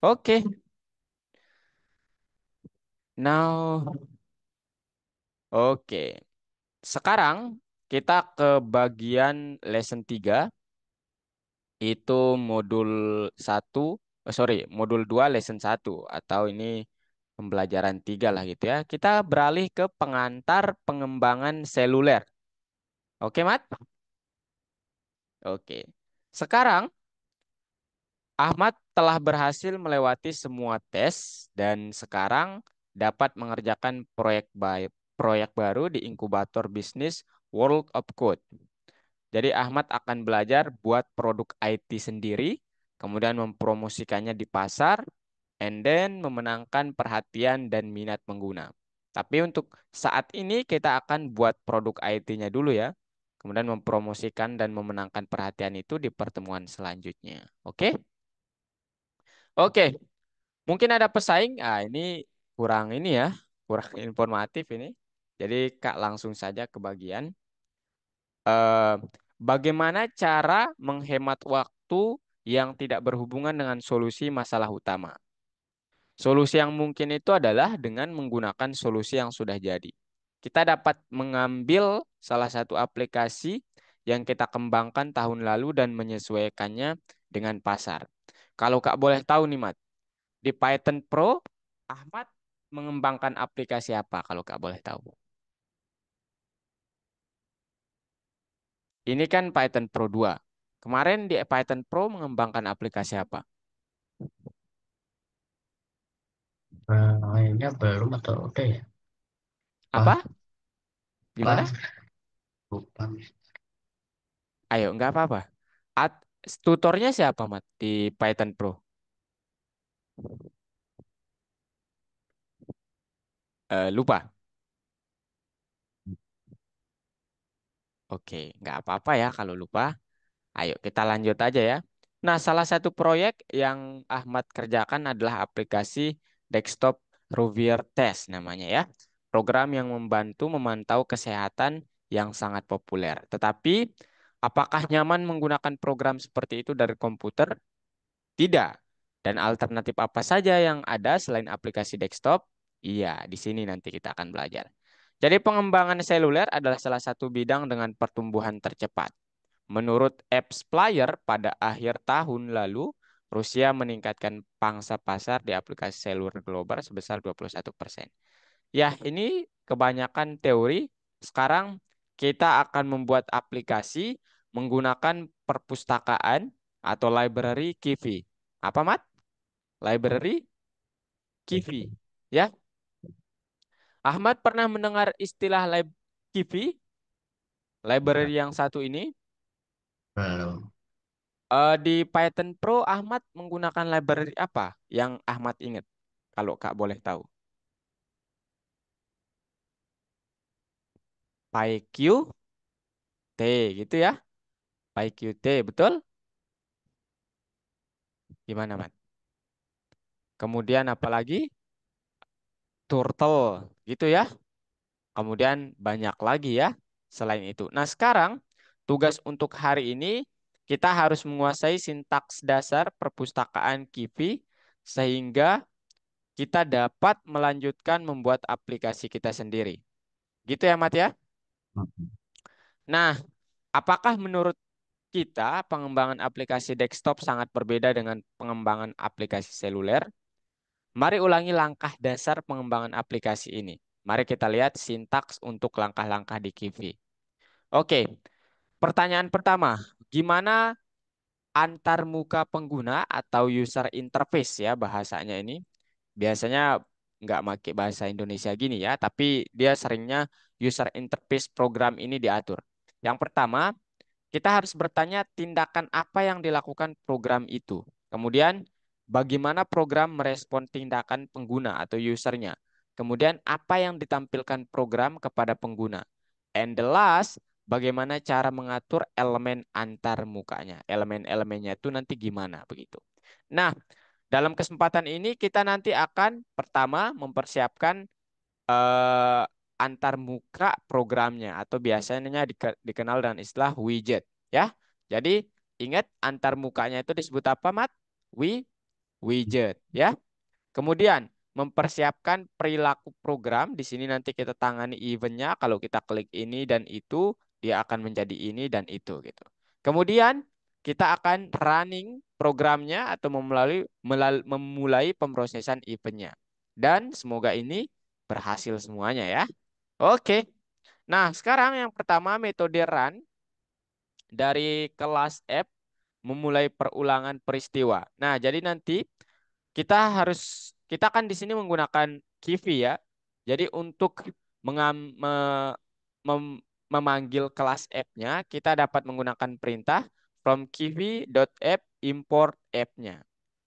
Oke, now, oke. Sekarang kita ke bagian lesson 3, itu modul satu, sorry, modul 2 lesson 1, atau ini pembelajaran 3 lah gitu ya. Kita beralih ke pengantar pengembangan seluler. Oke, Mat? Oke. Sekarang Ahmad telah berhasil melewati semua tes dan sekarang dapat mengerjakan proyek baru di inkubator bisnis World of Code. Jadi Ahmad akan belajar buat produk IT sendiri, kemudian mempromosikannya di pasar, and then memenangkan perhatian dan minat pengguna. Tapi untuk saat ini kita akan buat produk IT-nya dulu ya. Kemudian mempromosikan dan memenangkan perhatian itu di pertemuan selanjutnya. Oke? Oke, mungkin ada pesaing. Ah, ini kurang ini ya, kurang informatif ini. Jadi Kak langsung saja ke bagian. eh, Bagaimana cara menghemat waktu yang tidak berhubungan dengan solusi masalah utama? Solusi yang mungkin itu adalah dengan menggunakan solusi yang sudah jadi. Kita dapat mengambil salah satu aplikasi yang kita kembangkan tahun lalu dan menyesuaikannya dengan pasar. Kalau Kak boleh tahu nih, Mat, di Python Pro, Ahmad mengembangkan aplikasi apa kalau Kak boleh tahu? Ini kan Python Pro 2. Kemarin di Python Pro mengembangkan aplikasi apa? Kayaknya belum atau udah ya? Wah, Apa? Gimana? wah, lupa. Ayo, nggak apa-apa. At- Tutornya siapa, Mat, di Python Pro? Lupa. Oke, nggak apa-apa ya kalau lupa. Ayo kita lanjut aja ya. Nah, salah satu proyek yang Ahmad kerjakan adalah aplikasi desktop Rovier Test namanya ya. Program yang membantu memantau kesehatan yang sangat populer. Tetapi, apakah nyaman menggunakan program seperti itu dari komputer? Tidak. Dan alternatif apa saja yang ada selain aplikasi desktop? Iya, di sini nanti kita akan belajar. Jadi pengembangan seluler adalah salah satu bidang dengan pertumbuhan tercepat. Menurut AppsFlyer, pada akhir tahun lalu, Rusia meningkatkan pangsa pasar di aplikasi seluler global sebesar 21%. Ya, ini kebanyakan teori. Sekarang kita akan membuat aplikasi menggunakan perpustakaan atau library Kivi. Apa, Mat? Library Kivi. Ya, Ahmad pernah mendengar istilah Kivi, library yang satu ini? Belum. Di Python Pro, Ahmad menggunakan library apa yang Ahmad ingat? Kalau Kak boleh tahu. PyQt gitu ya. PyQt, betul? Gimana, Mat? Kemudian apalagi? Turtle, gitu ya. Kemudian banyak lagi ya selain itu. Nah, sekarang tugas untuk hari ini kita harus menguasai sintaks dasar perpustakaan Kivi sehingga kita dapat melanjutkan membuat aplikasi kita sendiri. Gitu ya, Mat ya? Nah, apakah menurut kita pengembangan aplikasi desktop sangat berbeda dengan pengembangan aplikasi seluler? Mari ulangi langkah dasar pengembangan aplikasi ini. Mari kita lihat sintaks untuk langkah-langkah di Kivi. Oke, pertanyaan pertama, gimana antar muka pengguna atau user interface ya bahasanya ini? Biasanya nggak pakai bahasa Indonesia gini ya, tapi dia seringnya user interface program ini diatur. Yang pertama, kita harus bertanya tindakan apa yang dilakukan program itu. Kemudian, bagaimana program merespon tindakan pengguna atau usernya. Kemudian, apa yang ditampilkan program kepada pengguna. And the last, bagaimana cara mengatur elemen antar mukanya. Elemen-elemennya itu nanti gimana begitu. Nah, dalam kesempatan ini kita nanti akan pertama mempersiapkan eh, antar muka programnya atau biasanya dikenal dengan istilah widget ya. Jadi ingat antar mukanya itu disebut apa, Mat? widget ya. Kemudian mempersiapkan perilaku program. Di sini nanti kita tangani eventnya. Kalau kita klik ini dan itu, dia akan menjadi ini dan itu gitu. Kemudian kita akan running programnya atau memulai pemrosesan eventnya. Dan semoga ini berhasil semuanya ya. Oke. Nah, sekarang yang pertama metode run dari kelas app memulai perulangan peristiwa. Nah, jadi nanti kita kan di sini menggunakan Kivi ya. Jadi untuk memanggil kelas app-nya, kita dapat menggunakan perintah from kivi.app import app-nya.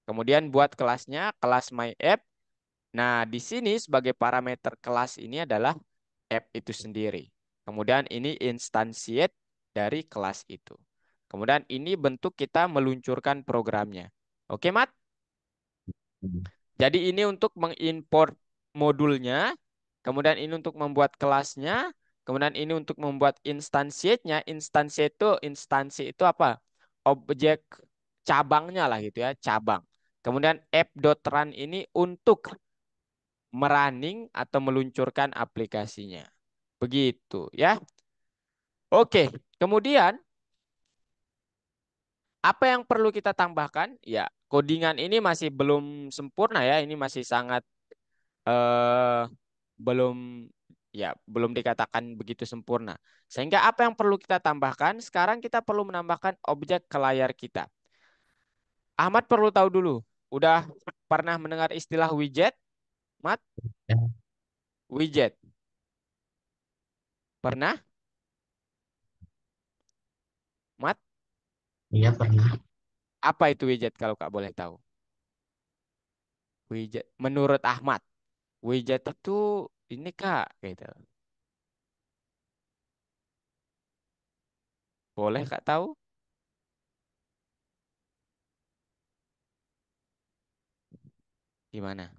Kemudian buat kelasnya, kelas my app. Nah, di sini sebagai parameter kelas ini adalah app itu sendiri. Kemudian ini instantiate dari kelas itu. Kemudian ini bentuk kita meluncurkan programnya. Oke, Mat? Jadi ini untuk mengimport modulnya, kemudian ini untuk membuat kelasnya, kemudian ini untuk membuat instansiatnya. Instansi itu apa? Objek cabangnya lah gitu ya, cabang. Kemudian app.run ini untuk merunning atau meluncurkan aplikasinya. Begitu ya. Oke, kemudian apa yang perlu kita tambahkan? Ya, codingan ini masih belum sempurna ya, ini masih sangat eh belum belum dikatakan begitu sempurna. Sehingga apa yang perlu kita tambahkan? Sekarang kita perlu menambahkan objek ke layar kita. Ahmad perlu tahu dulu. Udah pernah mendengar istilah widget? Mat, Ya, widget. Pernah? Mat, iya pernah. apa itu widget kalau Kak boleh tahu? Widget. Menurut Ahmad, widget itu ini Kak, gitu. Boleh Kak tahu? Gimana?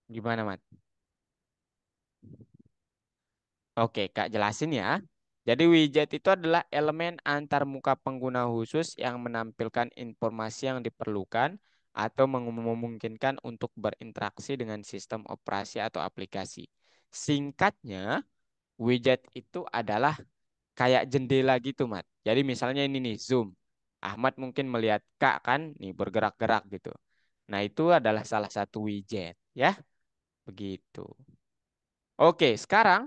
Gimana, Mat? Oke, Kak jelasin ya. Jadi widget itu adalah elemen antar muka pengguna khusus yang menampilkan informasi yang diperlukan atau memungkinkan untuk berinteraksi dengan sistem operasi atau aplikasi. Singkatnya, widget itu adalah kayak jendela gitu, Mat. Jadi misalnya ini nih, Zoom. Ahmad mungkin melihat Kak kan, nih bergerak-gerak gitu. Nah, itu adalah salah satu widget, ya. Begitu. Oke, sekarang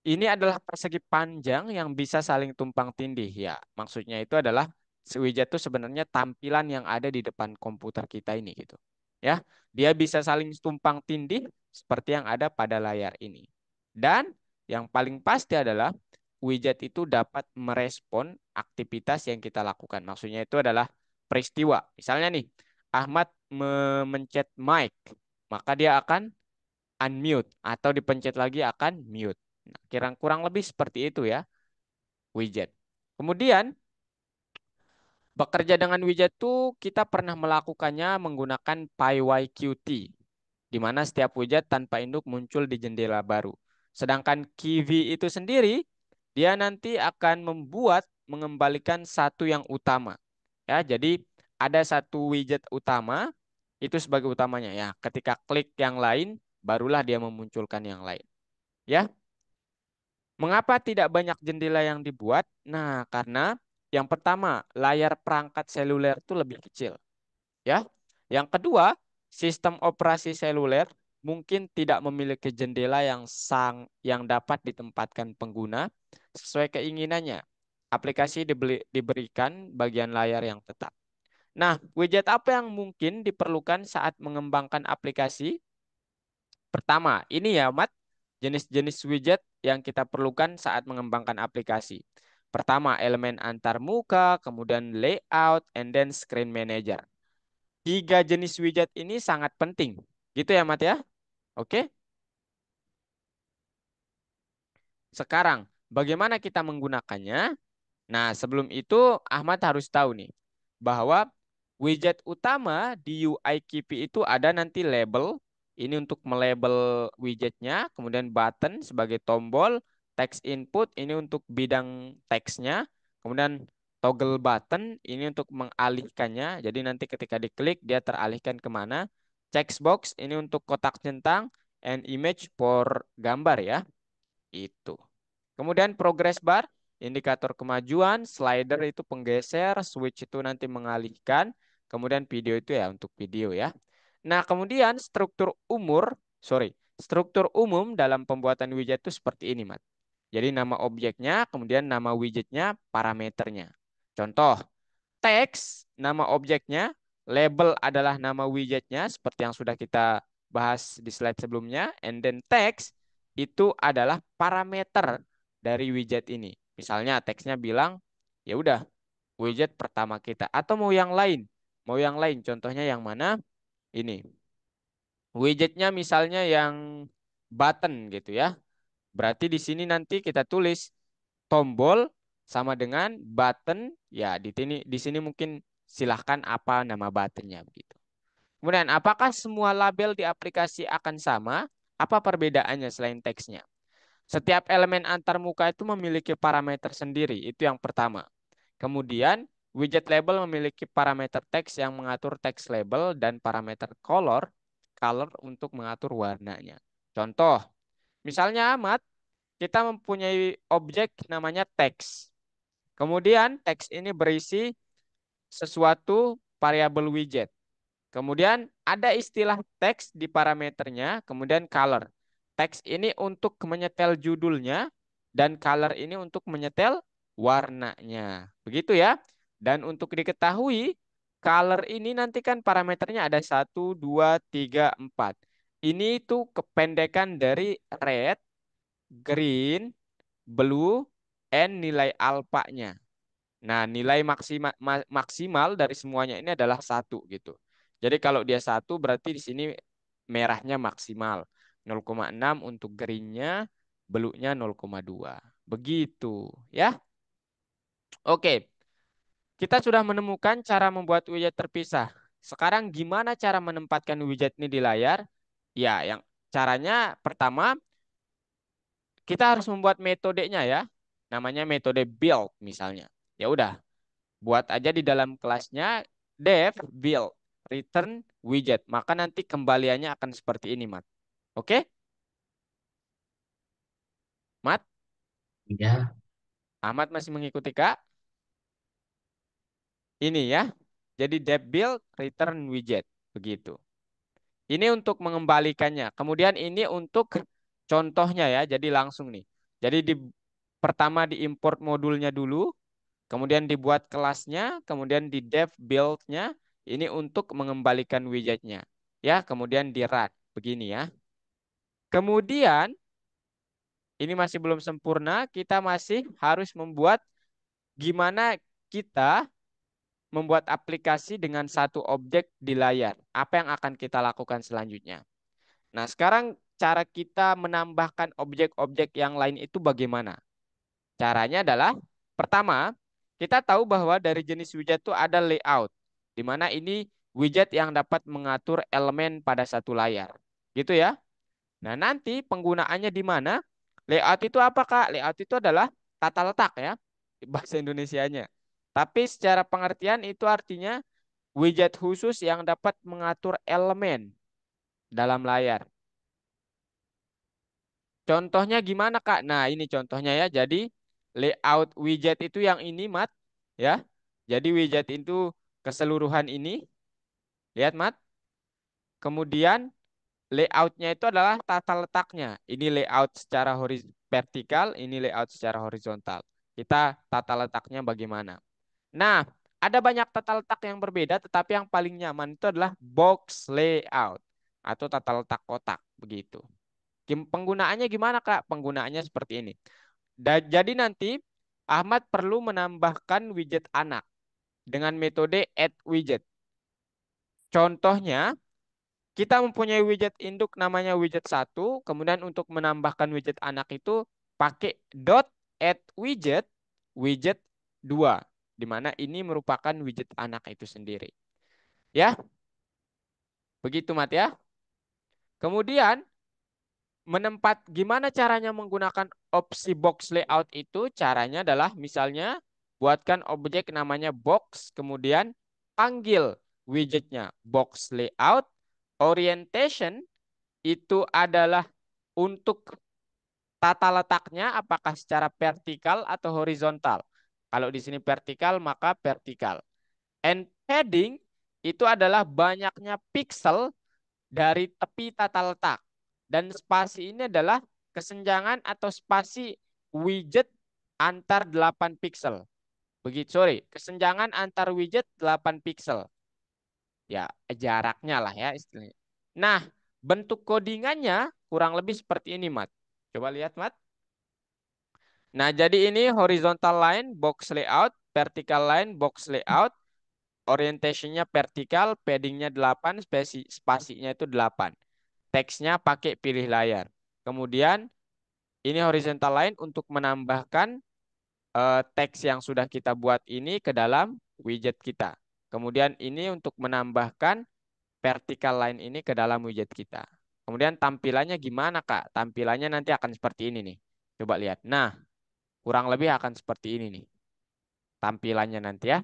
ini adalah persegi panjang yang bisa saling tumpang tindih ya. Maksudnya itu adalah widget itu sebenarnya tampilan yang ada di depan komputer kita ini gitu. Ya, dia bisa saling tumpang tindih seperti yang ada pada layar ini. Dan yang paling pasti adalah widget itu dapat merespon aktivitas yang kita lakukan. Maksudnya itu adalah peristiwa. Misalnya nih, Ahmad memencet mic, maka dia akan unmute atau dipencet lagi akan mute. Nah, kurang lebih seperti itu ya widget. Kemudian bekerja dengan widget tuh kita pernah melakukannya menggunakan PyYQt, di mana setiap widget tanpa induk muncul di jendela baru. Sedangkan Kiwi itu sendiri dia nanti akan mengembalikan satu yang utama. Ya, jadi ada satu widget utama itu sebagai utamanya ya. Ketika klik yang lain barulah dia memunculkan yang lain. Ya. Mengapa tidak banyak jendela yang dibuat? Nah, karena yang pertama, layar perangkat seluler itu lebih kecil, ya. Yang kedua, sistem operasi seluler mungkin tidak memiliki jendela yang dapat ditempatkan pengguna sesuai keinginannya. Aplikasi diberikan bagian layar yang tetap. Nah, widget apa yang mungkin diperlukan saat mengembangkan aplikasi? Pertama, ini ya, Mat, jenis-jenis widget yang kita perlukan saat mengembangkan aplikasi. Pertama, elemen antar muka, kemudian layout, and then screen manager. Tiga jenis widget ini sangat penting. Gitu ya, Mat ya? Oke. Sekarang, bagaimana kita menggunakannya? Nah, sebelum itu Ahmad harus tahu nih bahwa widget utama di UI Kipi itu ada nanti label, ini untuk melabel widgetnya, kemudian button sebagai tombol, text input ini untuk bidang teksnya, kemudian toggle button ini untuk mengalihkannya. Jadi nanti ketika diklik dia teralihkan kemana. Checkbox ini untuk kotak centang, and image for gambar ya. Itu. Kemudian progress bar, indikator kemajuan, slider itu penggeser, switch itu nanti mengalihkan, kemudian video itu ya untuk video ya. Nah, kemudian struktur umum dalam pembuatan widget itu seperti ini, Mat. Jadi nama objeknya, kemudian nama widgetnya, parameternya. Contoh, teks, nama objeknya, label adalah nama widgetnya, seperti yang sudah kita bahas di slide sebelumnya, and then text itu adalah parameter dari widget ini. Misalnya teksnya bilang, ya udah, widget pertama kita, atau mau yang lain, contohnya yang mana? Ini, widgetnya misalnya yang button gitu ya. Berarti di sini nanti kita tulis tombol sama dengan button ya di sini mungkin silahkan apa nama buttonnya begitu. Kemudian apakah semua label di aplikasi akan sama? Apa perbedaannya selain teksnya? Setiap elemen antarmuka itu memiliki parameter sendiri, itu yang pertama. Kemudian widget label memiliki parameter teks yang mengatur teks label dan parameter color untuk mengatur warnanya. Contoh, misalnya amat kita mempunyai objek namanya teks. Kemudian teks ini berisi sesuatu variabel widget. Kemudian ada istilah teks di parameternya, kemudian color. Teks ini untuk menyetel judulnya dan color ini untuk menyetel warnanya. Begitu ya. Dan untuk diketahui, color ini nanti kan parameternya ada satu, 2, 3, 4. Ini itu kependekan dari red, green, blue, and nilai alpanya. Nah, nilai maksimal dari semuanya ini adalah satu gitu. Jadi kalau dia satu berarti di sini merahnya maksimal. 0,6 untuk greennya, blue-nya 0,2. Begitu ya. Oke, kita sudah menemukan cara membuat widget terpisah. Sekarang gimana cara menempatkan widget ini di layar? Ya, yang caranya pertama kita harus membuat metodenya ya. Namanya metode build misalnya. Ya udah, buat aja di dalam kelasnya dev build return widget. Maka nanti kembaliannya akan seperti ini, Mat. Oke? Mat, Ya, Ahmad masih mengikuti Kak? Ini ya. Jadi dev build return widget. Begitu. Ini untuk mengembalikannya. Kemudian ini untuk contohnya ya. Jadi langsung nih. Jadi pertama diimport modulnya dulu. Kemudian dibuat kelasnya, kemudian di dev build-nya, ini untuk mengembalikan widgetnya. Ya, kemudian di run. Begini ya. Kemudian, ini masih belum sempurna, kita masih harus membuat gimana kita membuat aplikasi dengan satu objek di layar. Apa yang akan kita lakukan selanjutnya? Nah, sekarang cara kita menambahkan objek-objek yang lain itu bagaimana? Caranya adalah pertama, kita tahu bahwa dari jenis widget itu ada layout, di mana ini widget yang dapat mengatur elemen pada satu layar. Gitu ya. Nah, nanti penggunaannya di mana? Layout itu apa, Kak? Layout itu adalah tata letak ya, bahasa Indonesianya. Tapi secara pengertian itu artinya widget khusus yang dapat mengatur elemen dalam layar. Contohnya gimana, Kak? Nah, ini contohnya ya. Jadi layout widget itu yang ini, Mat, ya. Jadi widget itu keseluruhan ini, lihat, Mat. Kemudian layoutnya itu adalah tata letaknya. Ini layout secara vertikal, ini layout secara horizontal. Kita tata letaknya bagaimana? Nah, ada banyak tata letak yang berbeda, tetapi yang paling nyaman itu adalah box layout atau tata letak kotak, begitu. Penggunaannya gimana, Kak? Penggunaannya seperti ini. Jadi nanti Ahmad perlu menambahkan widget anak dengan metode add widget. Contohnya, kita mempunyai widget induk namanya widget satu, kemudian untuk menambahkan widget anak itu pakai dot add widget widget 2, di mana ini merupakan widget anak itu sendiri. Ya, begitu Mat ya. Kemudian gimana caranya menggunakan opsi box layout itu? Caranya adalah misalnya buatkan objek namanya box, kemudian panggil widgetnya box layout, orientation itu adalah untuk tata letaknya apakah secara vertikal atau horizontal. Kalau di sini vertikal maka vertikal. And padding itu adalah banyaknya pixel dari tepi tata letak. Dan spasi ini adalah kesenjangan atau spasi widget antar 8 pixel. Begitu, sorry, kesenjangan antar widget 8 pixel. Ya, jaraknya lah ya istilahnya. Nah, bentuk codingannya kurang lebih seperti ini, Mat. Coba lihat, Mat. Nah, jadi ini horizontal line box layout, vertical line box layout, orientationnya vertikal, paddingnya 8, spasinya itu 8. Teksnya pakai pilih layar. Kemudian ini horizontal line untuk menambahkan teks yang sudah kita buat ini ke dalam widget kita. Kemudian ini untuk menambahkan vertical line ini ke dalam widget kita. Kemudian tampilannya gimana, Kak? Tampilannya nanti akan seperti ini nih. Coba lihat. Nah, kurang lebih akan seperti ini nih. Tampilannya nanti ya.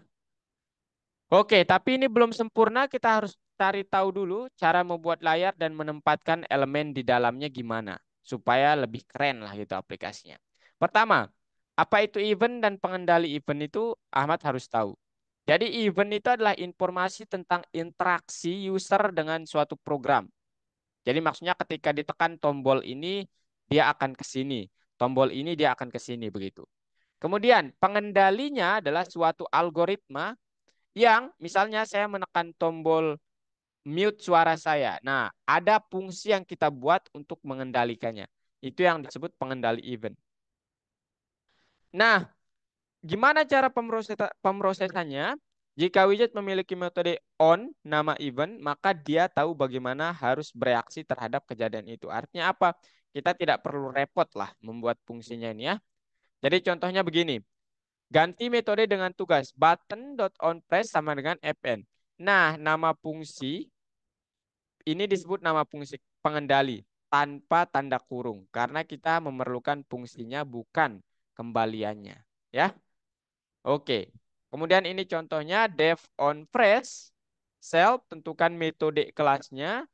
Oke, tapi ini belum sempurna. Kita harus cari tahu dulu cara membuat layar dan menempatkan elemen di dalamnya gimana. Supaya lebih keren lah gitu aplikasinya. Pertama, apa itu event dan pengendali event itu Ahmad harus tahu. Jadi event itu adalah informasi tentang interaksi user dengan suatu program. Jadi maksudnya ketika ditekan tombol ini, dia akan ke sini. Tombol ini dia akan ke sini begitu. Kemudian pengendalinya adalah suatu algoritma yang misalnya saya menekan tombol mute suara saya. Nah, ada fungsi yang kita buat untuk mengendalikannya. Itu yang disebut pengendali event. Nah, gimana cara pemrosesannya? Jika widget memiliki metode on nama event, maka dia tahu bagaimana harus bereaksi terhadap kejadian itu. Artinya apa? Kita tidak perlu repot lah membuat fungsinya ini ya. Jadi contohnya begini. Ganti metode dengan tugas button.onPress sama dengan fn. Nah, nama fungsi ini disebut nama fungsi pengendali tanpa tanda kurung karena kita memerlukan fungsinya bukan kembaliannya. Ya, oke. Kemudian ini contohnya def on fresh self tentukan metode kelasnya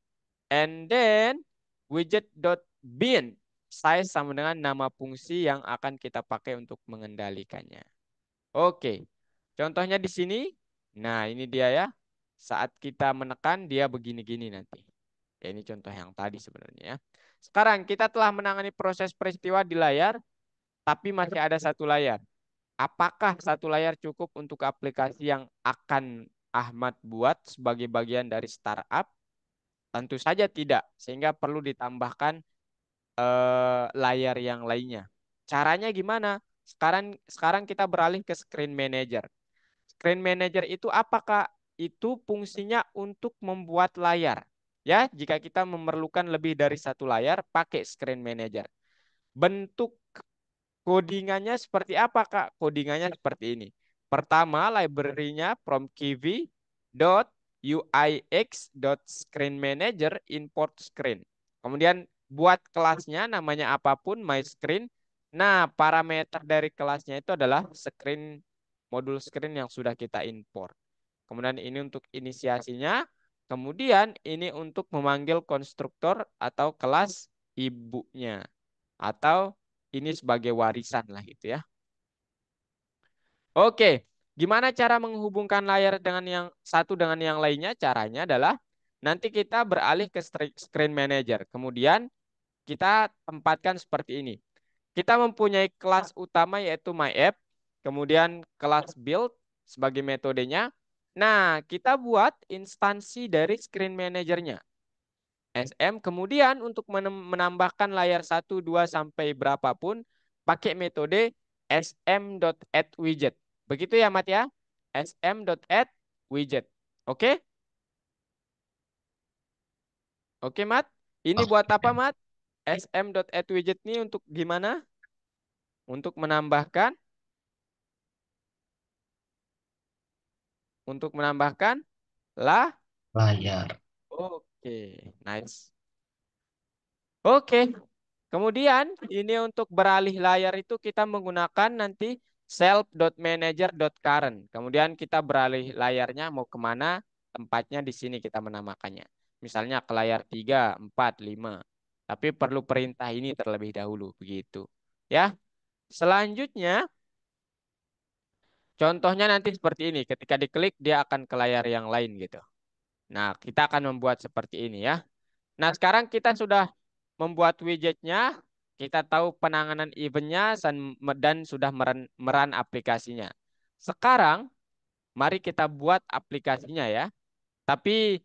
and then widget.bin size sama dengan nama fungsi yang akan kita pakai untuk mengendalikannya. Oke. Contohnya di sini. Nah, ini dia ya. Saat kita menekan dia begini-gini nanti. Ya, ini contoh yang tadi sebenarnya ya. Sekarang kita telah menangani proses peristiwa di layar, tapi masih ada satu layar. Apakah satu layar cukup untuk aplikasi yang akan Ahmad buat sebagai bagian dari startup? Tentu saja tidak, sehingga perlu ditambahkan layar yang lainnya. Caranya gimana? Sekarang kita beralih ke Screen Manager. Screen Manager itu apakah? Itu fungsinya untuk membuat layar. Ya, jika kita memerlukan lebih dari satu layar, pakai Screen Manager. Bentuk codingannya seperti apa, Kak? Codingannya seperti ini. Pertama, library-nya from Kiwi dot UIX dot screen manager import screen. Kemudian buat kelasnya namanya apapun my screen. Nah, parameter dari kelasnya itu adalah screen modul screen yang sudah kita import. Kemudian ini untuk inisiasinya. Kemudian ini untuk memanggil konstruktor atau kelas ibunya. Atau ini sebagai warisan lah gitu ya. Oke, gimana cara menghubungkan layar dengan yang satu dengan yang lainnya? Caranya adalah nanti kita beralih ke Screen Manager. Kemudian kita tempatkan seperti ini. Kita mempunyai kelas utama yaitu MyApp, kemudian kelas build sebagai metodenya. Nah, kita buat instansi dari Screen Manager-nya. SM. Kemudian untuk menambahkan layar satu 2 sampai berapapun pakai metode sm.addWidget. Begitu ya Mat ya? sm.addWidget. Oke? Oke Mat? Ini buat Oke. apa Mat? sm.addWidget ini untuk gimana? Untuk menambahkan lah. Layar. Oke, nice. Oke, kemudian ini untuk beralih layar itu kita menggunakan nanti self.manager.current. Kemudian kita beralih layarnya mau kemana, tempatnya di sini kita menamakannya. Misalnya ke layar 3, 4, 5. Tapi perlu perintah ini terlebih dahulu, begitu. Ya, selanjutnya contohnya nanti seperti ini. Ketika diklik dia akan ke layar yang lain gitu. Nah, kita akan membuat seperti ini ya. Nah, sekarang kita sudah membuat widgetnya, kita tahu penanganan eventnya dan sudah meran aplikasinya. Sekarang, mari kita buat aplikasinya ya. Tapi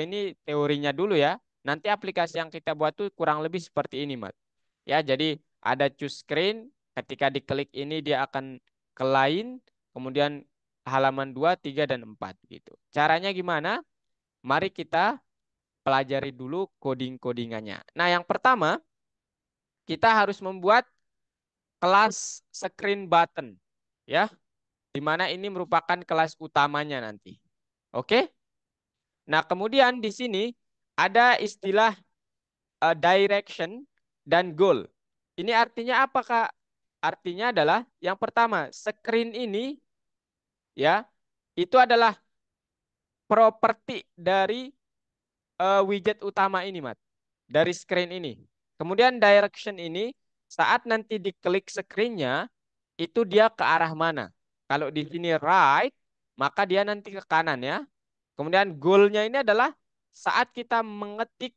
ini teorinya dulu ya. Nanti aplikasi yang kita buat tuh kurang lebih seperti ini, Mat. Ya, jadi ada choose screen, ketika diklik ini dia akan ke lain, kemudian halaman 2, 3, dan 4 gitu. Caranya gimana? Mari kita pelajari dulu coding-codingannya. Nah, yang pertama, kita harus membuat kelas screen button. Ya, di mana ini merupakan kelas utamanya nanti. Oke? Nah, kemudian di sini ada istilah direction dan goal. Ini artinya apa, Kak? Artinya adalah yang pertama, screen ini ya, itu adalah properti dari widget utama ini, Mat. Dari screen ini. Kemudian direction ini saat nanti diklik screen-nya itu dia ke arah mana? Kalau di sini right, maka dia nanti ke kanan ya. Kemudian goal-nya ini adalah saat kita mengetik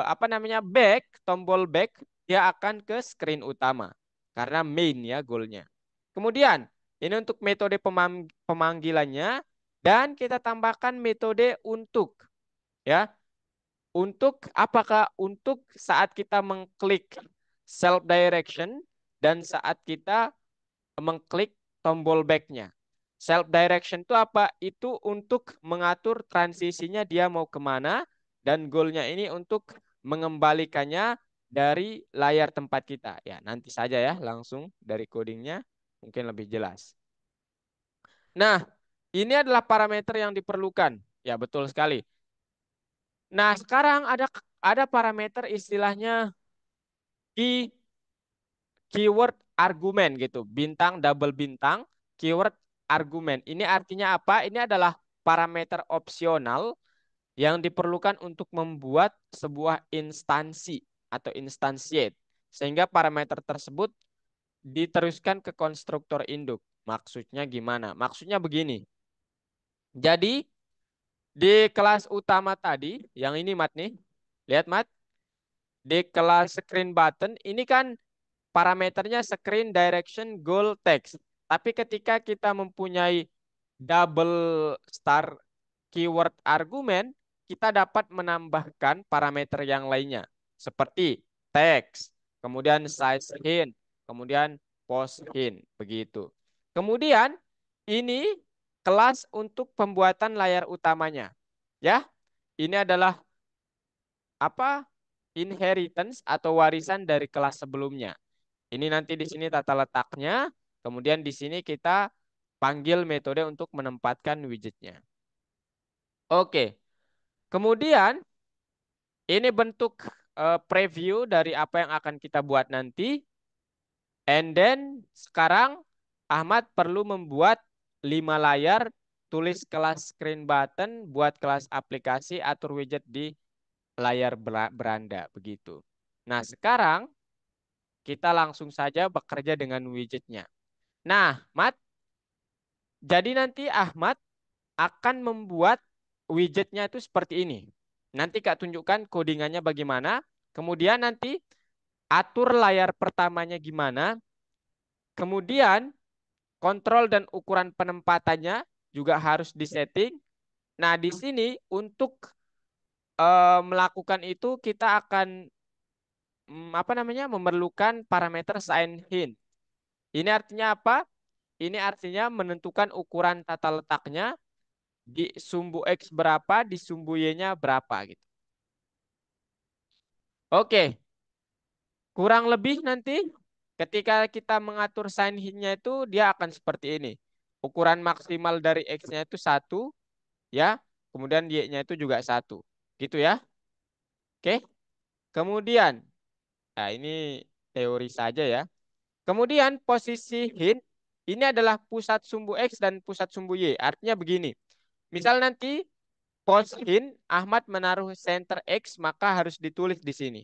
apa namanya back, tombol back, dia akan ke screen utama karena main ya goalnya. Kemudian ini untuk metode pemanggilannya dan kita tambahkan metode untuk ya. Untuk apakah untuk saat kita mengklik self direction dan saat kita mengklik tombol back-nya. Self direction itu apa? Itu untuk mengatur transisinya dia mau kemana dan goalnya ini untuk mengembalikannya dari layar tempat kita. Ya, nanti saja ya langsung dari codingnya mungkin lebih jelas. Nah, ini adalah parameter yang diperlukan. Ya, betul sekali. Nah, sekarang ada parameter istilahnya key keyword argumen gitu. Bintang double bintang, keyword argumen. Ini artinya apa? Ini adalah parameter opsional yang diperlukan untuk membuat sebuah instansi atau instantiate. Sehingga parameter tersebut diteruskan ke konstruktor induk. Maksudnya gimana? Maksudnya begini. Jadi di kelas utama tadi, yang ini Mat nih. Lihat Mat, di kelas screen button ini kan parameternya screen direction goal text. Tapi ketika kita mempunyai double star keyword argumen, kita dapat menambahkan parameter yang lainnya seperti text, kemudian size hint, kemudian post hint, begitu. Kemudian ini kelas untuk pembuatan layar utamanya. Ya, ini adalah apa? Inheritance atau warisan dari kelas sebelumnya. Ini nanti di sini tata letaknya, kemudian di sini kita panggil metode untuk menempatkan widgetnya. Oke, kemudian ini bentuk preview dari apa yang akan kita buat nanti. And then sekarang Ahmad perlu membuat 5 layar, tulis kelas screen button, buat kelas aplikasi, atur widget di layar beranda, begitu. Nah, sekarang kita langsung saja bekerja dengan widgetnya. Nah, Mat, jadi nanti Ahmad akan membuat widgetnya itu seperti ini. Nanti Kak tunjukkan codingannya bagaimana. Kemudian nanti atur layar pertamanya gimana. Kemudian kontrol dan ukuran penempatannya juga harus disetting. Nah, di sini untuk melakukan itu kita akan apa namanya memerlukan parameter sign hint. Ini artinya apa? Ini artinya menentukan ukuran tata letaknya di sumbu X berapa, di sumbu Y-nya berapa gitu. Oke, kurang lebih nanti ketika kita mengatur sign hint-nya itu dia akan seperti ini. Ukuran maksimal dari X-nya itu 1 ya, kemudian Y-nya itu juga 1. Gitu ya. Oke. Kemudian, nah ini teori saja ya. Kemudian posisi hint ini adalah pusat sumbu X dan pusat sumbu Y. Artinya begini. Misal nanti pos hint Ahmad menaruh center X maka harus ditulis di sini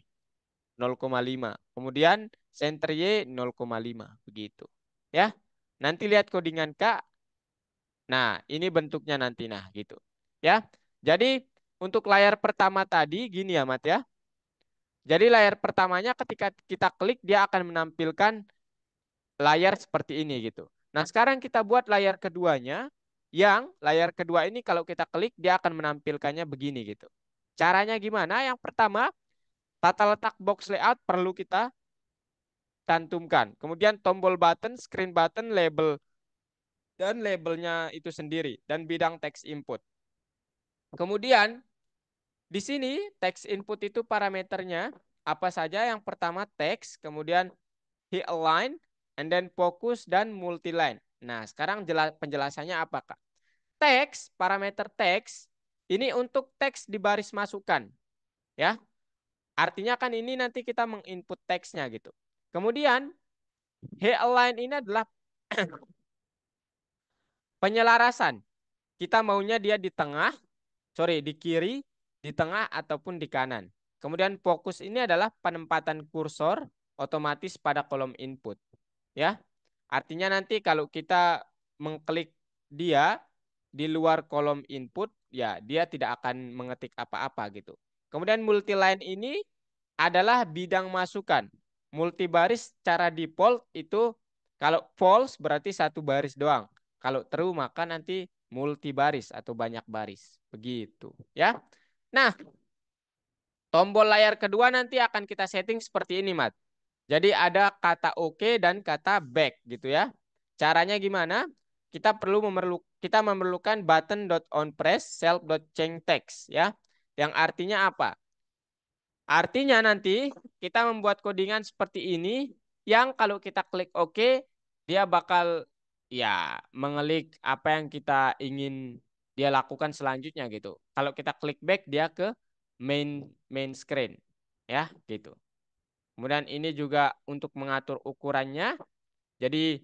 0,5. Kemudian center Y 0,5 begitu. Ya. Nanti lihat codingan K. Nah, ini bentuknya nanti nah gitu. Ya. Jadi untuk layar pertama tadi gini ya Mat ya. Jadi layar pertamanya ketika kita klik dia akan menampilkan layar seperti ini gitu. Nah, sekarang kita buat layar keduanya yang layar kedua ini kalau kita klik dia akan menampilkannya begini gitu. Caranya gimana? Yang pertama, tata letak box layout perlu kita cantumkan. Kemudian tombol button, screen button, label dan labelnya itu sendiri dan bidang text input. Kemudian di sini text input itu parameternya apa saja? Yang pertama text, kemudian he align, and then focus dan multiline. Nah, sekarang penjelasannya apa, Kak? Teks, parameter teks, ini untuk teks di baris masukan. Ya, artinya kan ini nanti kita menginput teksnya gitu. Kemudian, he align ini adalah penyelarasan. Kita maunya dia di tengah, sorry, di kiri, di tengah, ataupun di kanan. Kemudian fokus ini adalah penempatan kursor otomatis pada kolom input. Ya, artinya nanti kalau kita mengklik dia di luar kolom input, ya dia tidak akan mengetik apa-apa gitu. Kemudian multiline ini adalah bidang masukan. Multibaris secara default itu kalau false berarti satu baris doang. Kalau true maka nanti multibaris atau banyak baris. Begitu, ya. Nah, tombol layar kedua nanti akan kita setting seperti ini, Mat. Jadi ada kata OK dan kata back gitu ya. Caranya gimana? Kita memerlukan button.onPress self.change text ya. Yang artinya apa? Artinya nanti kita membuat codingan seperti ini yang kalau kita klik OK dia bakal ya mengelik apa yang kita ingin dia lakukan selanjutnya gitu. Kalau kita klik back dia ke main screen ya gitu. Kemudian ini juga untuk mengatur ukurannya. Jadi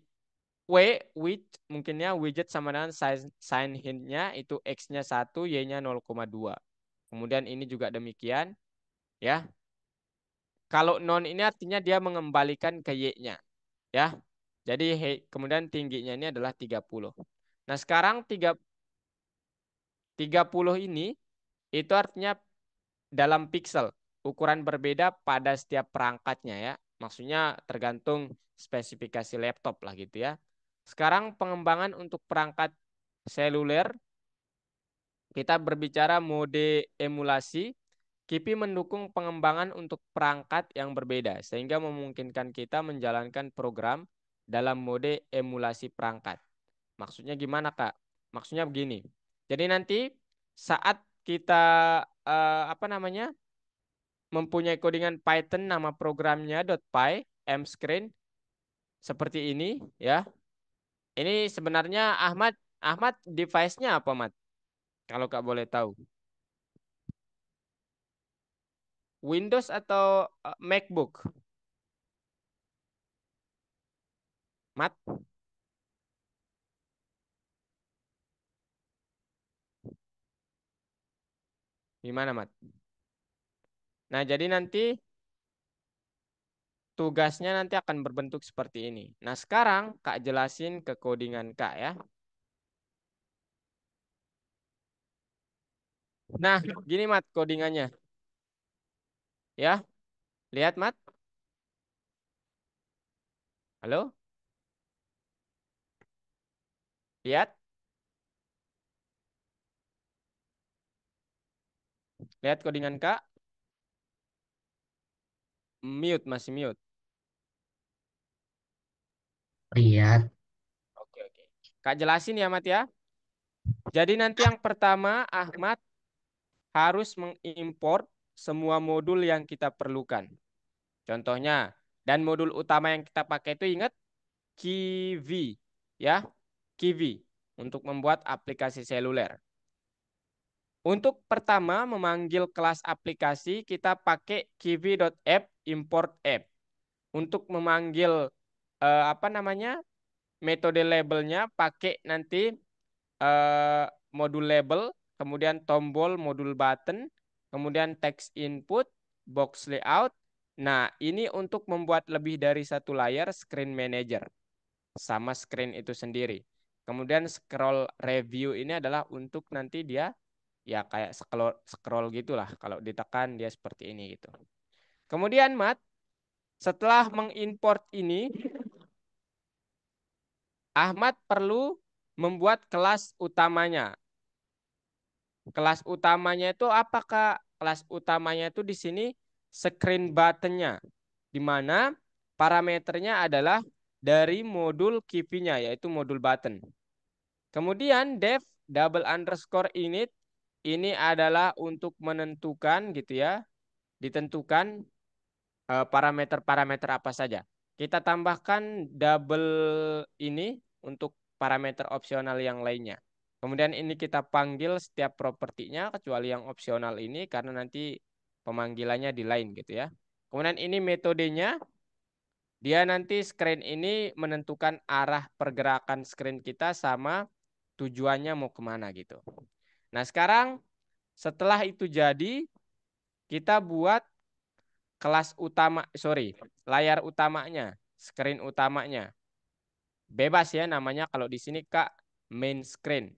width mungkinnya widget sama dengan sign hintnya itu X-nya 1, Y-nya 0,2. Kemudian ini juga demikian ya. Kalau non ini artinya dia mengembalikan ke Y-nya ya. Jadi kemudian tingginya ini adalah 30. Nah, sekarang 30 ini itu artinya dalam pixel, ukuran berbeda pada setiap perangkatnya ya. Maksudnya tergantung spesifikasi laptop lah gitu ya. Sekarang pengembangan untuk perangkat seluler, kita berbicara mode emulasi. Kipi mendukung pengembangan untuk perangkat yang berbeda, sehingga memungkinkan kita menjalankan program dalam mode emulasi perangkat. Maksudnya gimana, Kak? Maksudnya begini. Jadi nanti saat kita apa namanya mempunyai codingan Python nama programnya .py mscreen seperti ini ya. Ini sebenarnya Ahmad Ahmad device-nya apa, Mat? Kalau Kak boleh tahu. Windows atau MacBook? Mat, gimana, Mat? Nah, jadi nanti tugasnya nanti akan berbentuk seperti ini. Nah, sekarang Kak jelasin ke codingan Kak ya. Nah, gini Mat codingannya. Ya, lihat Mat. Halo? Lihat? Lihat codingan Kak. Mute, masih mute. Lihat. Oke, oke. Kak jelasin ya Mat ya. Jadi nanti yang pertama Ahmad harus mengimport semua modul yang kita perlukan. Contohnya, dan modul utama yang kita pakai itu ingat Kiwi ya. Kiwi untuk membuat aplikasi seluler. Untuk pertama memanggil kelas aplikasi kita pakai kiwi.app import app. Untuk memanggil apa namanya metode labelnya pakai nanti eh, modul label, kemudian tombol modul button, kemudian text input, box layout. Nah, ini untuk membuat lebih dari satu layar screen manager sama screen itu sendiri. Kemudian scroll review ini adalah untuk nanti dia ya kayak scroll scroll gitulah. Kalau ditekan dia seperti ini gitu. Kemudian Mat, setelah mengimport ini, Ahmad perlu membuat kelas utamanya. Kelas utamanya itu apakah? Kelas utamanya itu di sini screen buttonnya, di mana parameternya adalah dari modul kipinya yaitu modul button. Kemudian def double underscore init ini adalah untuk menentukan gitu ya, ditentukan parameter-parameter apa saja. Kita tambahkan double ini untuk parameter opsional yang lainnya. Kemudian ini kita panggil setiap propertinya kecuali yang opsional ini karena nanti pemanggilannya di lain gitu ya. Kemudian ini metodenya, dia nanti screen ini menentukan arah pergerakan screen kita sama tujuannya mau kemana gitu. Nah sekarang setelah itu jadi, kita buat kelas utama, sorry, layar utamanya, screen utamanya. Bebas ya namanya kalau di sini Kak main screen.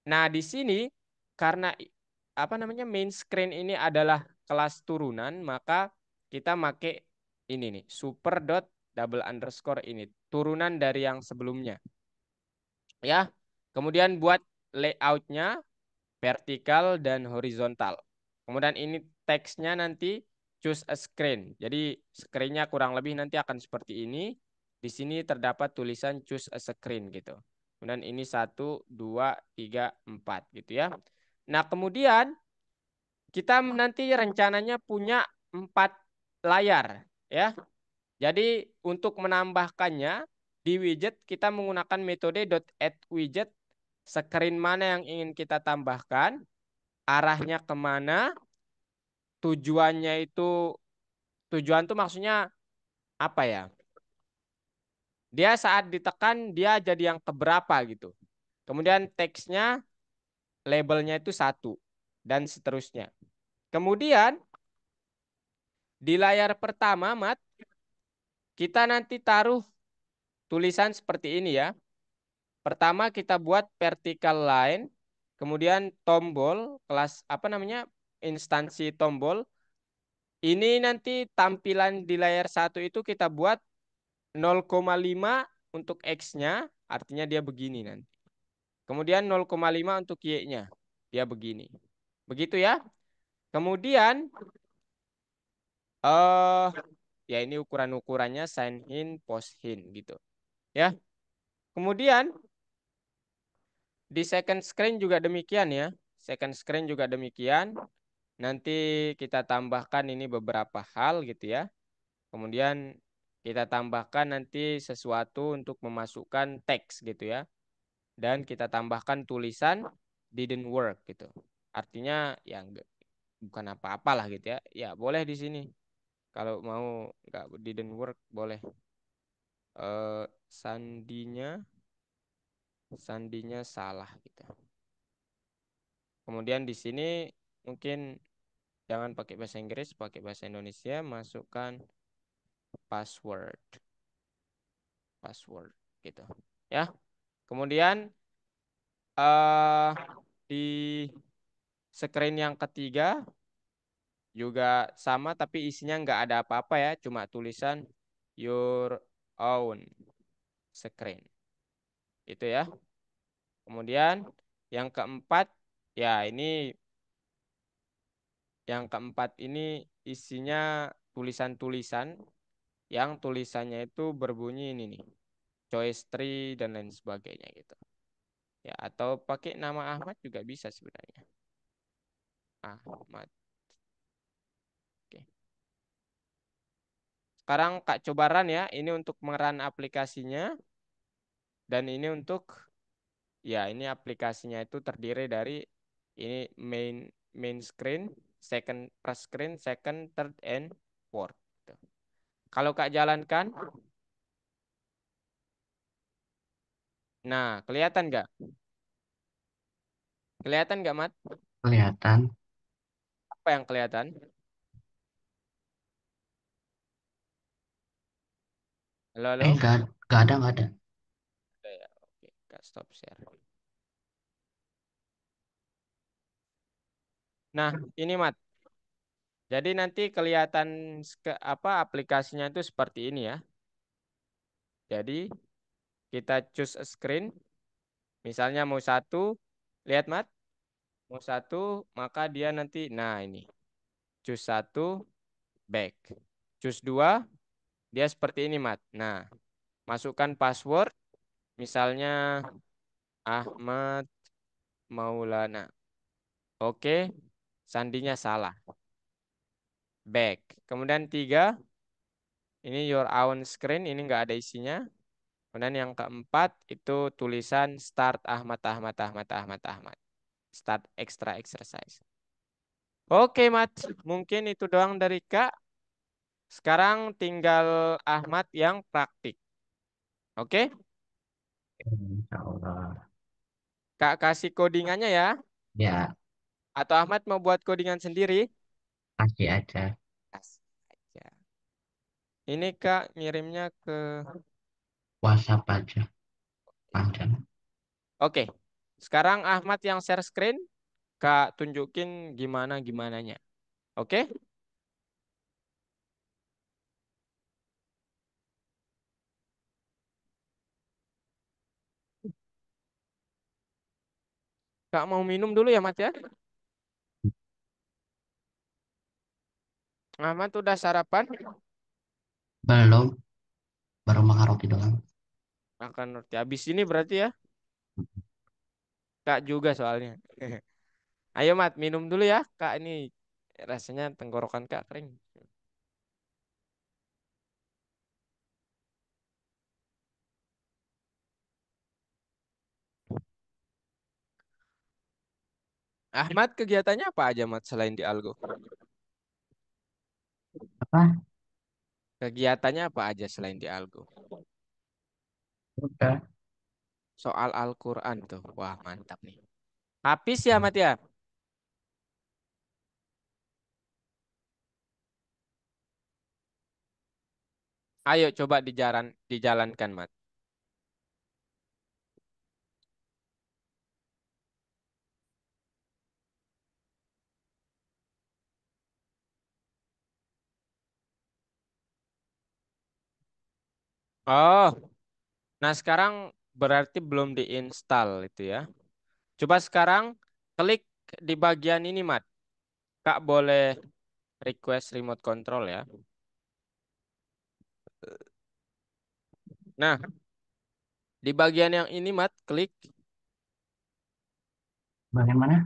Nah, di sini karena apa namanya main screen ini adalah kelas turunan, maka kita make ini nih, super dot double underscore ini, turunan dari yang sebelumnya. Ya. Kemudian buat layoutnya vertikal dan horizontal. Kemudian ini teksnya nanti choose a screen. Jadi screennya kurang lebih nanti akan seperti ini. Di sini terdapat tulisan choose a screen gitu. Kemudian ini 1, 2, 3, 4 gitu ya. Nah kemudian kita nanti rencananya punya 4 layar ya. Jadi untuk menambahkannya di widget kita menggunakan metode .add widget, screen mana yang ingin kita tambahkan, arahnya kemana, tujuannya itu, tujuan tuh maksudnya apa ya? Dia saat ditekan dia jadi yang keberapa gitu. Kemudian teksnya, labelnya itu 1 dan seterusnya. Kemudian di layar pertama, Mat, kita nanti taruh tulisan seperti ini ya. Pertama kita buat vertical line, kemudian tombol, kelas apa namanya, instansi tombol. Ini nanti tampilan di layar 1 itu kita buat 0,5 untuk X-nya, artinya dia begini nanti. Kemudian 0,5 untuk Y-nya, dia begini. Begitu ya. Kemudian eh ya ini ukuran-ukurannya sign in, post in gitu. Ya. Kemudian di second screen juga demikian ya. Second screen juga demikian. Nanti kita tambahkan ini beberapa hal gitu ya. Kemudian kita tambahkan nanti sesuatu untuk memasukkan teks gitu ya. Dan kita tambahkan tulisan didn't work gitu. Artinya ya bukan apa-apalah gitu ya. Ya boleh di sini. Kalau mau nggak didn't work boleh. Sandinya sandinya salah gitu. Kemudian di sini mungkin jangan pakai bahasa Inggris, pakai bahasa Indonesia, masukkan password, password gitu. Ya. Kemudian eh di screen yang ketiga juga sama tapi isinya nggak ada apa-apa ya, cuma tulisan your own screen. Itu ya. Kemudian yang keempat ya ini yang keempat ini isinya tulisan-tulisan yang tulisannya itu berbunyi ini nih. Choice tree dan lain sebagainya gitu. Ya atau pakai nama Ahmad juga bisa sebenarnya. Ahmad. Oke. Sekarang Kak coba run ya. Ini untuk merun aplikasinya dan ini untuk ya ini aplikasinya itu terdiri dari Ini main screen, second first screen, second, third, and fourth. Tuh. Kalau Kak jalankan, nah kelihatan nggak? Kelihatan nggak, Mat? Kelihatan. Apa yang kelihatan? Halo, halo? Nggak ada. Udah ya, oke, Kak stop share. Nah, ini Mat. Jadi nanti kelihatan apa aplikasinya itu seperti ini ya. Jadi kita choose a screen, misalnya mau satu, lihat Mat, mau satu, maka dia nanti, nah ini, choose satu, back. Choose dua, dia seperti ini Mat. Nah, masukkan password, misalnya Ahmad Maulana. Oke, sandinya salah. Back. Kemudian tiga, ini your own screen, ini nggak ada isinya. Kemudian yang keempat itu tulisan start Ahmad Ahmad Ahmad Ahmad Ahmad. Start extra exercise. Oke, Mat. Mungkin itu doang dari Kak. Sekarang tinggal Ahmad yang praktik. Oke? Insya Allah. Kak kasih codingannya ya. Ya, Atau Ahmad mau buat codingan sendiri? kasih aja. Kasih aja. Ini Kak ngirimnya ke... WhatsApp aja. Panjang. Oke. Sekarang Ahmad yang share screen. Kak tunjukin gimana-gimananya. Oke? Kak mau minum dulu ya, Mat ya? Ahmad udah sarapan? Belum, baru makan roti doang. Makan roti. Habis ini berarti ya? Kak juga soalnya. Ayo Mat, minum dulu ya. Kak ini rasanya tenggorokan Kak kering. Ahmad kegiatannya apa aja Mat selain di Algo? Apa? Kegiatannya apa aja selain di Algo? Udah. Soal Al-Quran tuh. Wah mantap nih. Habis ya Mat ya? Ayo coba dijalankan Mat. Oh, nah sekarang berarti belum diinstal itu ya. Coba sekarang klik di bagian ini Mat. Kak boleh request remote control ya. Nah, di bagian yang ini Mat, klik. Bagaimana?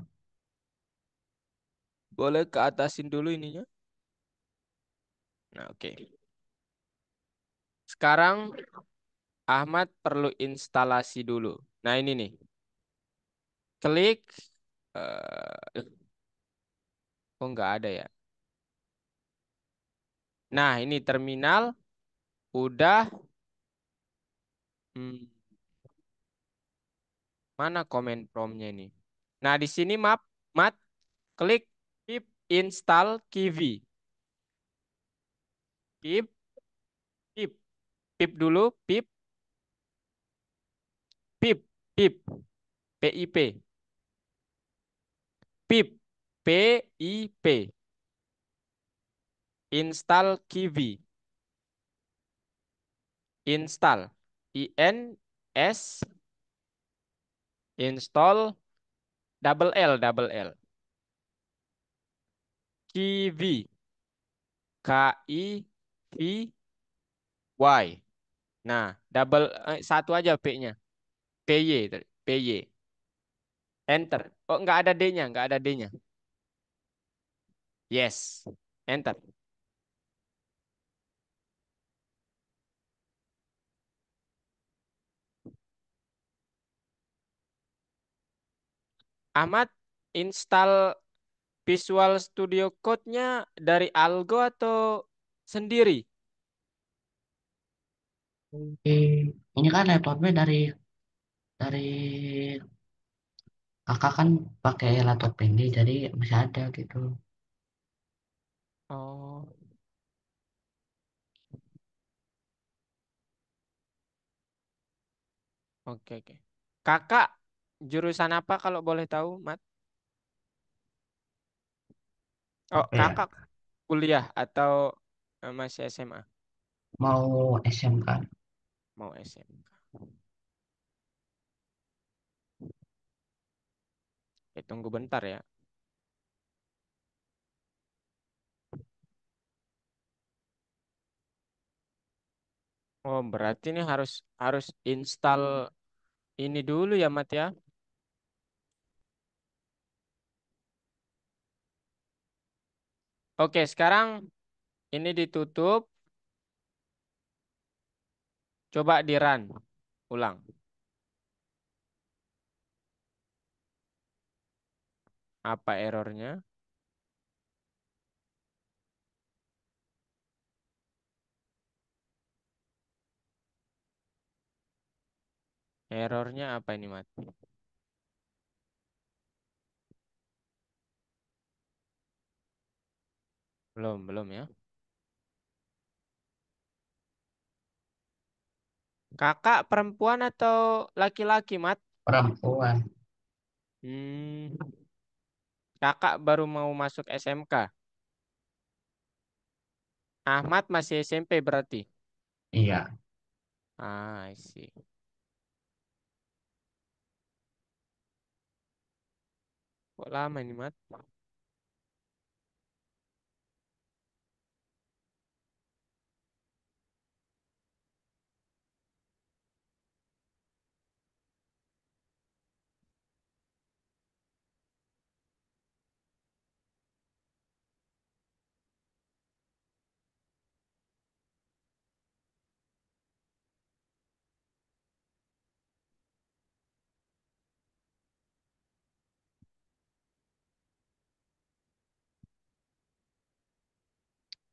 Boleh ke atasin dulu ininya. Nah, oke. Sekarang Ahmad perlu instalasi dulu. Nah, ini nih. Klik. Oh, nggak ada ya. Nah, ini terminal. Udah. Hmm, mana komen promptnya ini? Nah, di sini Mat, klik pip install Kiwi. Pip, pip, pip dulu, pip, pip, pip, PIP, pip, PIP, install Kiwi, install, INS, install, double L, Kiwi, KIVY. Nah, satu aja P-nya. PY, PY. Enter. Oh, nggak ada D-nya, nggak ada D-nya. Yes. Enter. Ahmad install Visual Studio Code-nya dari Algo atau sendiri? Ini kan laptopnya dari kakak kan pakai laptop ini jadi masih ada gitu. Oh, oke oke. Kakak jurusan apa kalau boleh tahu, Mat? Oh, Apa ya? kakak kuliah atau masih SMA? Mau SMK. Mau SMK. Tunggu bentar ya. Oh, berarti ini harus harus install ini dulu ya, Mat ya. Oke, sekarang ini ditutup. Coba di run ulang. Apa errornya? Errornya apa ini, Mat? Belum, belum ya. Kakak perempuan atau laki-laki, Mat? Perempuan. Hmm, kakak baru mau masuk SMK. Ahmad masih SMP berarti. Iya. Ah, I see. Kok lama ini, Mat?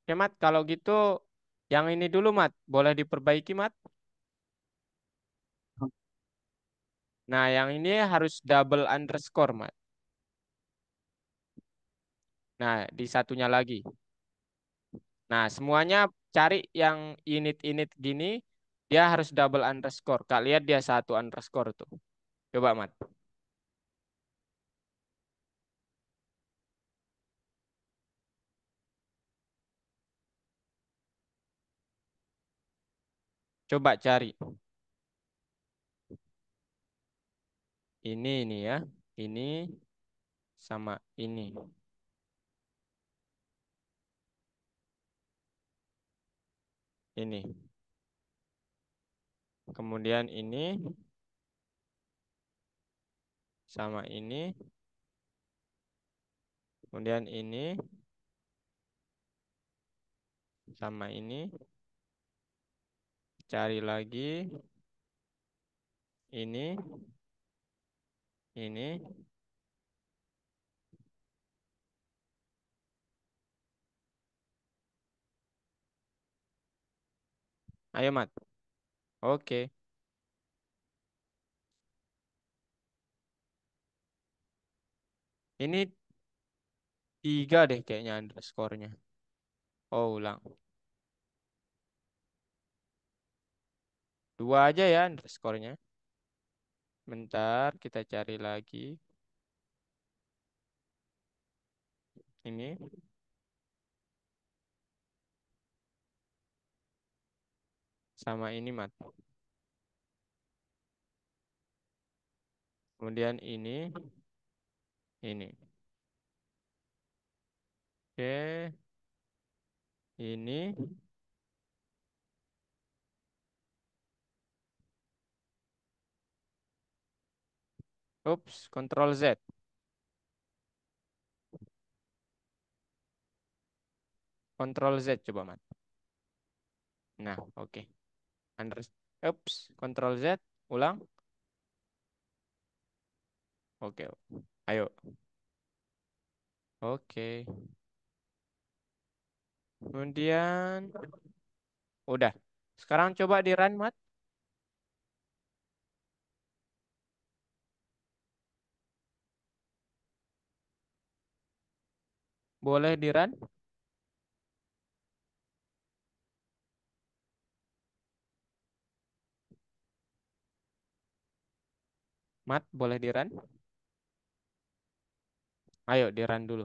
Oke, Mat, kalau gitu yang ini dulu, Mat. Boleh diperbaiki, Mat? Nah, yang ini harus double underscore, Mat. Nah, di satunya lagi. Nah, semuanya cari yang init-init gini, dia harus double underscore. Kak, lihat dia satu underscore tuh. Coba, Mat. Coba cari. Ini ya. Ini sama ini. Ini. Kemudian ini sama ini. Kemudian ini sama ini. Cari lagi. Ini. Ini. Ayo, Mat. Oke. Ini tiga deh kayaknya underscore-nya. Oh, ulang. Dua aja ya underscore-nya. Bentar, kita cari lagi. Ini sama ini, Mat. Kemudian ini. Oke, ini. Ups, Ctrl Z. Ctrl Z coba, Mat. Nah, oke. Under, ups, Ctrl Z. Ulang. Oke. Ayo. Oke. Kemudian udah. Sekarang coba di run, Mat. Boleh di run? Mat, boleh di run? Ayo di run dulu.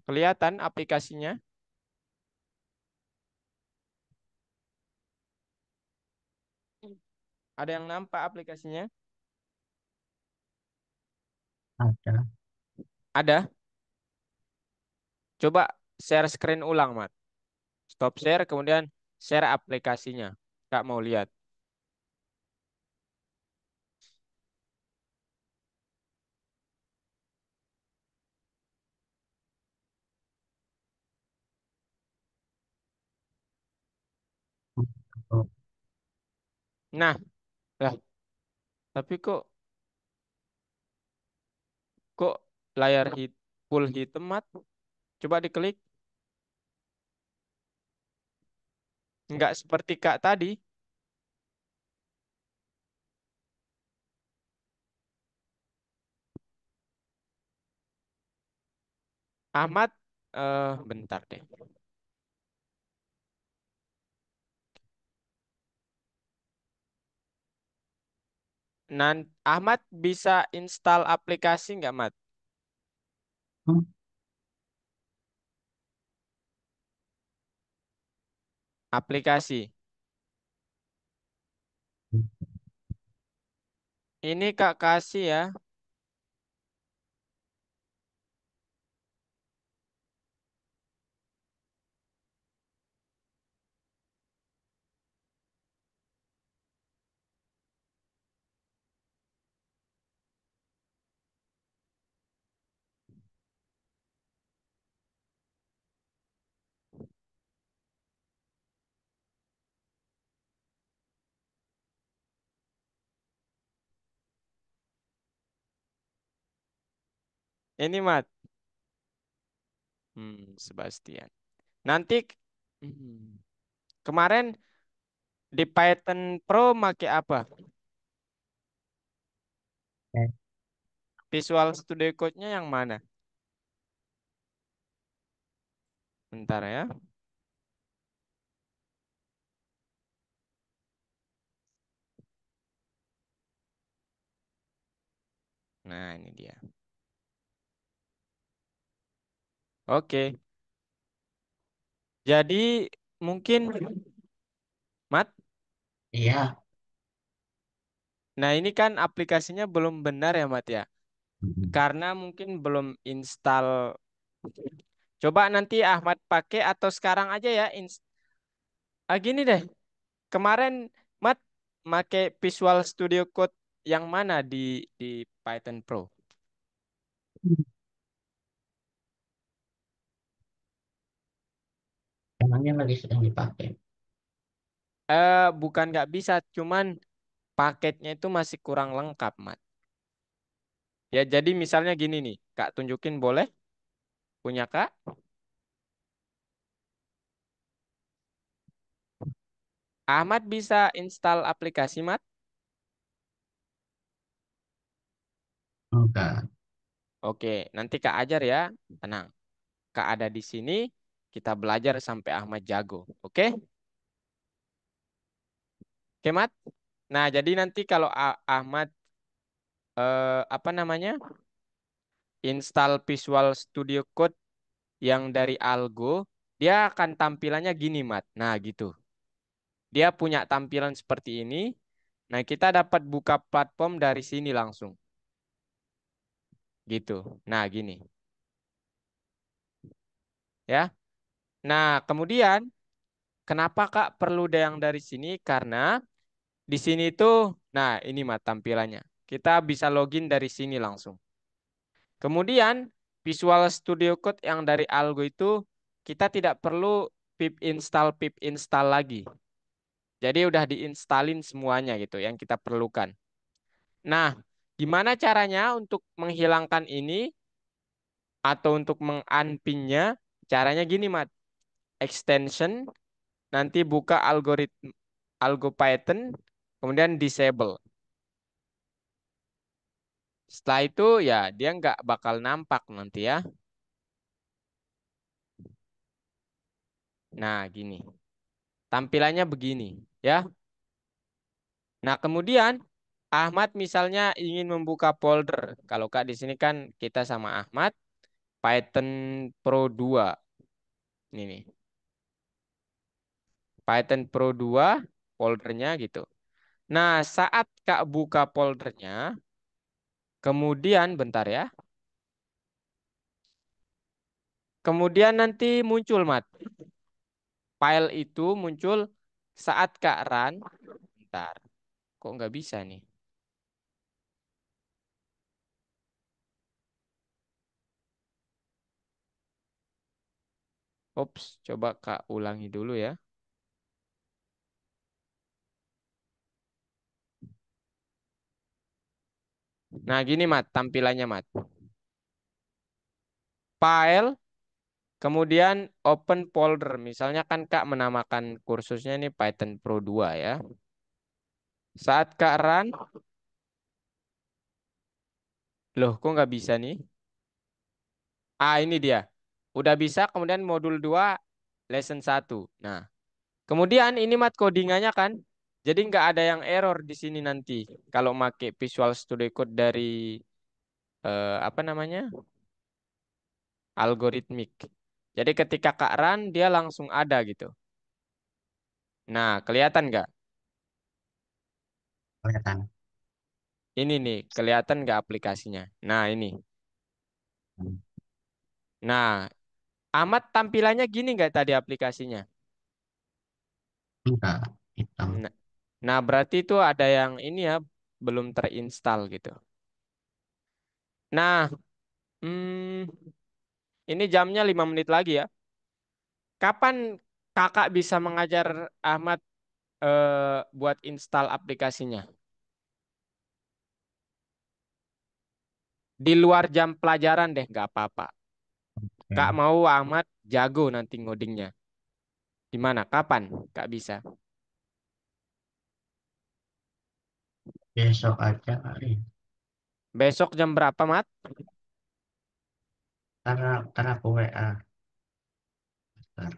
Kelihatan aplikasinya? Ada yang nampak aplikasinya? Ada. Ada. Coba share screen ulang, Mat. Stop share, kemudian share aplikasinya. Kak mau lihat. Oh, Nah, lah, tapi kok layar full hitam, Mat? Coba diklik. Nggak seperti Kak tadi. Ahmad, bentar deh. Ahmad bisa install aplikasi nggak, Mat? hmm, Aplikasi. Ini Kak kasih ya. Ini, Mat. Sebastian. Nanti hmm, kemarin di Python Pro make apa? eh, Visual Studio Code-nya yang mana? Bentar ya. Nah, ini dia. Oke. Jadi mungkin Mat. iya. Nah, ini kan aplikasinya belum benar ya, Mat ya. Hmm. Karena mungkin belum install. Coba nanti Ahmad pakai atau sekarang aja ya. Gini deh. Kemarin Mat make Visual Studio Code yang mana di Python Pro? Emangnya lagi sedang dipakai. Bukan nggak bisa, cuman paketnya itu masih kurang lengkap, Mat. Ya, jadi misalnya gini nih, Kak tunjukin boleh? Punya Kak? Ahmad bisa install aplikasi, Mat? Enggak. Oke, nanti Kak ajar ya. Tenang. Kak ada di sini, kita belajar sampai Ahmad jago. Oke? Oke, Mat? Nah, jadi nanti kalau Ahmad apa namanya? Install Visual Studio Code yang dari Algo, dia akan tampilannya gini, Mat. Nah, gitu. Dia punya tampilan seperti ini. Nah, kita dapat buka platform dari sini langsung. Gitu. Nah, gini. Ya. Nah, kemudian kenapa Kak perlu ada yang dari sini? Karena di sini tuh, nah ini Mat tampilannya. Kita bisa login dari sini langsung. Kemudian Visual Studio Code yang dari Algo itu kita tidak perlu pip install lagi. Jadi udah diinstalin semuanya gitu yang kita perlukan. Nah, gimana caranya untuk menghilangkan ini atau untuk mengunpinnya? Caranya gini, Mat. Extension, nanti buka algoritma AlgoPython, kemudian disable. Setelah itu ya dia nggak bakal nampak nanti ya. Nah, gini. Tampilannya begini ya. Nah, kemudian Ahmad misalnya ingin membuka folder. Kalau Kak di sini kan kita sama Ahmad Python Pro 2. Ini nih. Python Pro 2 foldernya gitu. Nah, saat Kak buka foldernya, kemudian bentar ya. Kemudian nanti muncul Mat. File itu muncul saat Kak run. Bentar. Kok nggak bisa nih? Ops, coba Kak ulangi dulu ya. Nah, gini Mat, tampilannya Mat. File, kemudian open folder. Misalnya kan Kak menamakan kursusnya ini Python Pro 2 ya. Saat Kak run, loh kok nggak bisa nih? Ah, ini dia. Udah bisa, kemudian modul 2 lesson 1. Nah, kemudian ini Mat codingannya kan. Jadi nggak ada yang error di sini nanti. Kalau make Visual Studio Code dari apa namanya? Algoritmik. Jadi ketika Kak run, dia langsung ada gitu. Nah, kelihatan nggak? Kelihatan. Ini nih, kelihatan nggak aplikasinya? Nah, ini. Hmm, Nah, amat tampilannya gini nggak tadi aplikasinya? enggak, hitam. Nah, nah, berarti itu ada yang ini ya, belum terinstall gitu. Nah, ini jamnya 5 menit lagi ya. Kapan kakak bisa mengajar Ahmad buat install aplikasinya? Di luar jam pelajaran deh, nggak apa-apa. Kak Oke. mau Ahmad jago nanti ngodingnya. Gimana? Kapan Kak bisa? Besok aja kali. Besok jam berapa, Mat? Karena aku WA. Bentar.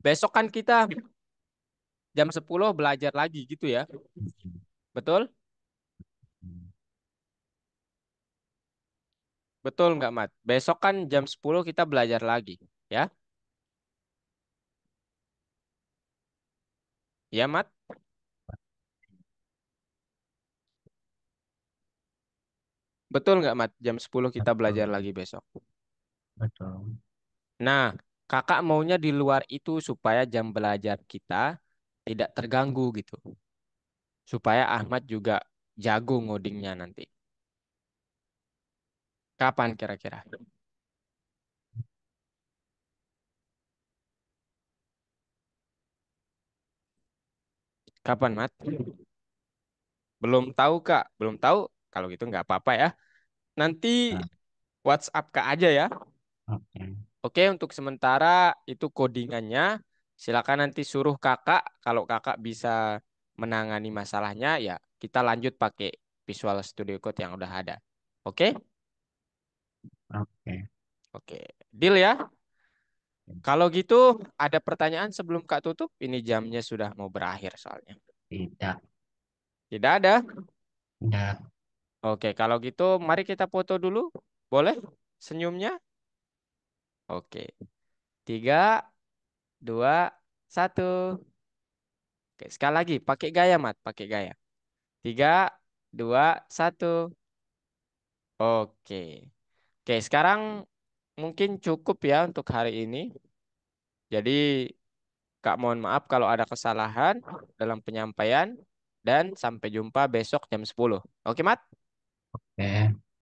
Besok kan kita jam 10 belajar lagi gitu ya. Betul? Betul nggak, Mat? Besok kan jam 10 kita belajar lagi. Ya? Ya, Mat? Betul nggak, Mat? Jam 10 kita belajar Betul, lagi besok. betul. Nah, kakak maunya di luar itu supaya jam belajar kita tidak terganggu gitu. Supaya Ahmad juga jago ngodingnya nanti. Kapan kira-kira? Kapan, Mat? Belum tahu, Kak. Belum tahu. Kalau gitu nggak apa-apa ya. Nanti Nah, WhatsApp Kak aja ya. oke. Oke, untuk sementara itu codingannya. Silakan nanti suruh kakak. Kalau kakak bisa menangani masalahnya, ya kita lanjut pakai Visual Studio Code yang udah ada. Oke? Oke. Oke. Deal ya. Kalau gitu, ada pertanyaan sebelum Kak tutup? Ini jamnya sudah mau berakhir soalnya. Tidak. Tidak ada? Tidak. Oke, kalau gitu mari kita foto dulu. Boleh? Senyumnya? Oke. Tiga, dua, satu. Oke, sekali lagi. Pakai gaya, Mat. Pakai gaya. Tiga, dua, satu. Oke. Oke, sekarang mungkin cukup ya untuk hari ini. Jadi, Kak mohon maaf kalau ada kesalahan dalam penyampaian. Dan sampai jumpa besok jam 10. Oke, Mat? Oke.